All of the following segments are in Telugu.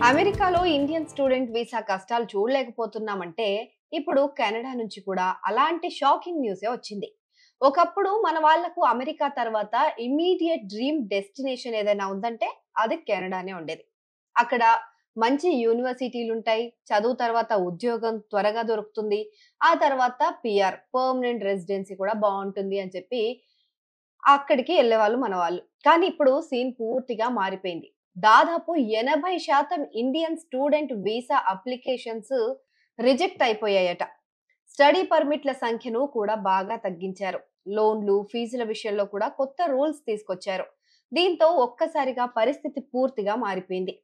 అమెరికాలో ఇండియన్ స్టూడెంట్ వీసా కష్టాలు చూడలేకపోతున్నామంటే ఇప్పుడు కెనడా నుంచి కూడా అలాంటి షాకింగ్ న్యూసే వచ్చింది. ఒకప్పుడు మన వాళ్లకు అమెరికా తర్వాత ఇమ్మీడియట్ డ్రీమ్ డెస్టినేషన్ ఏదైనా ఉందంటే అది కెనడానే ఉండేది. అక్కడ మంచి యూనివర్సిటీలు ఉంటాయి, చదువు తర్వాత ఉద్యోగం త్వరగా దొరుకుతుంది, ఆ తర్వాత పిఆర్ పర్మనెంట్ రెసిడెన్సీ కూడా బాగుంటుంది అని చెప్పి అక్కడికి వెళ్ళేవాళ్ళు మన వాళ్ళు. కానీ ఇప్పుడు సీన్ పూర్తిగా మారిపోయింది. దాదాపు 80% Indian student visa applications reject అయిపోయాయట. స్టడీ పర్మిట్ల సంఖ్యను కూడా బాగా తగ్గించారు. లోన్లు, ఫీజుల విషయంలో కూడా కొత్త రూల్స్ తీసుకొచ్చారు. దీంతో ఒక్కసారిగా పరిస్థితి పూర్తిగా మారిపోయింది.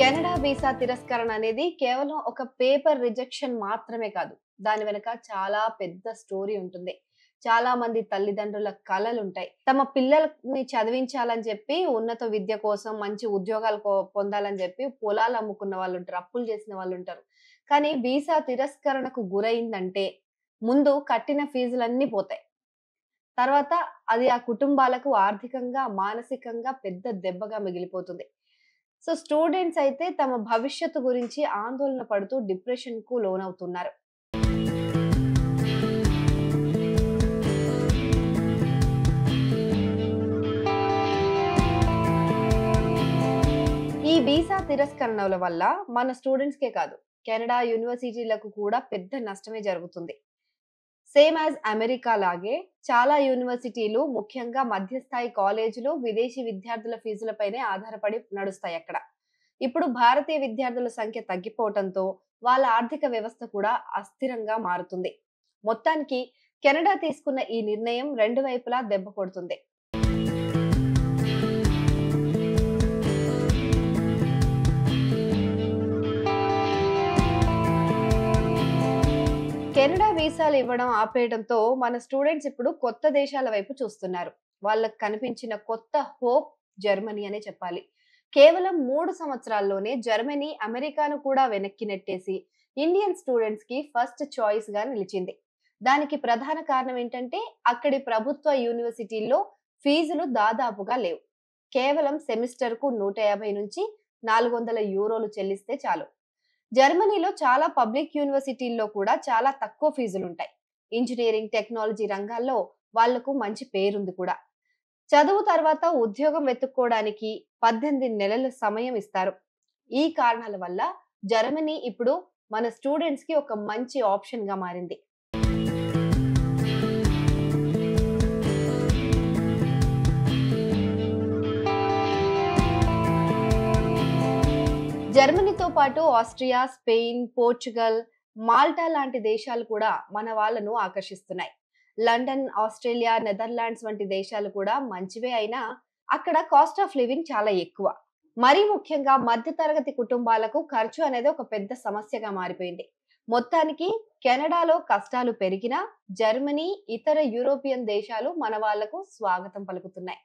కెనడా వీసా తిరస్కరణ అనేది కేవలం ఒక పేపర్ రిజెక్షన్ మాత్రమే కాదు. దాని వెనక చాలా పెద్ద స్టోరీ ఉంటుంది. చాలా మంది తల్లిదండ్రుల కలలుంటాయి. తమ పిల్లల్ని చదివించాలని చెప్పి, ఉన్నత విద్య కోసం మంచి ఉద్యోగాలు పొందాలని చెప్పి పొలాలు అమ్ముకున్న వాళ్ళుంటారు. అప్పులు చేసిన వాళ్ళుంటారు. కానీ వీసా తిరస్కరణకు గురైందంటే ముందు కట్టిన ఫీజులన్నీ పోతాయి. తర్వాత అది ఆ కుటుంబాలకు ఆర్థికంగా, మానసికంగా పెద్ద దెబ్బగా మిగిలిపోతుంది. సో స్టూడెంట్స్ అయితే తమ భవిష్యత్తు గురించి ఆందోళన పడుతూ డిప్రెషన్‌కు లోనవుతున్నారు. ఈ వీసా తిరస్కరణల వల్ల మన స్టూడెంట్స్‌కే కాదు, కెనడా యూనివర్సిటీలకు కూడా పెద్ద నష్టమే జరుగుతుంది. సేమ్ యాజ్ అమెరికా లాగే చాలా యూనివర్సిటీలు, ముఖ్యంగా మధ్యస్థాయి కాలేజీలు విదేశీ విద్యార్థుల ఫీజులపైనే ఆధారపడి నడుస్తాయి అక్కడ. ఇప్పుడు భారతీయ విద్యార్థుల సంఖ్య తగ్గిపోవటంతో వాళ్ళ ఆర్థిక వ్యవస్థ కూడా అస్థిరంగా మారుతుంది. మొత్తానికి కెనడా తీసుకున్న ఈ నిర్ణయం రెండు వైపులా దెబ్బ కొడుతుంది. కెనడా వీసాలు ఇవ్వడం ఆపేయడంతో మన స్టూడెంట్స్ ఇప్పుడు కొత్త దేశాల వైపు చూస్తున్నారు. వాళ్ళకి కనిపించిన కొత్త హోప్ జర్మనీ అనే చెప్పాలి. కేవలం 3 సంవత్సరాల్లోనే జర్మనీ అమెరికాను కూడా వెనక్కి నెట్టేసి ఇండియన్ స్టూడెంట్స్ కి ఫస్ట్ చాయిస్ గా నిలిచింది. దానికి ప్రధాన కారణం ఏంటంటే అక్కడి ప్రభుత్వ యూనివర్సిటీల్లో ఫీజులు దాదాపుగా లేవు. కేవలం సెమిస్టర్ కు 150 నుంచి 400 యూరోలు చెల్లిస్తే చాలు. జర్మనీలో చాలా పబ్లిక్ యూనివర్సిటీల్లో కూడా చాలా తక్కువ ఫీజులుంటాయి. ఇంజినీరింగ్, టెక్నాలజీ రంగాల్లో వాళ్లకు మంచి పేరుంది కూడా. చదువు తర్వాత ఉద్యోగం వెతుక్కోవడానికి 18 నెలల సమయం ఇస్తారు. ఈ కారణాల వల్ల జర్మనీ ఇప్పుడు మన స్టూడెంట్స్ కి ఒక మంచి ఆప్షన్ గా మారింది. జర్మనీతో పాటు ఆస్ట్రియా, స్పెయిన్, పోర్చుగల్, మాల్టా లాంటి దేశాలు కూడా మన వాళ్ళను ఆకర్షిస్తున్నాయి. లండన్, ఆస్ట్రేలియా, నెదర్లాండ్స్ వంటి దేశాలు కూడా మంచివే అయినా అక్కడ కాస్ట్ ఆఫ్ లివింగ్ చాలా ఎక్కువ. మరీ ముఖ్యంగా మధ్యతరగతి కుటుంబాలకు ఖర్చు అనేది ఒక పెద్ద సమస్యగా మారిపోయింది. మొత్తానికి కెనడాలో కష్టాలు పెరిగినా జర్మనీ, ఇతర యూరోపియన్ దేశాలు మన వాళ్లకు స్వాగతం పలుకుతున్నాయి.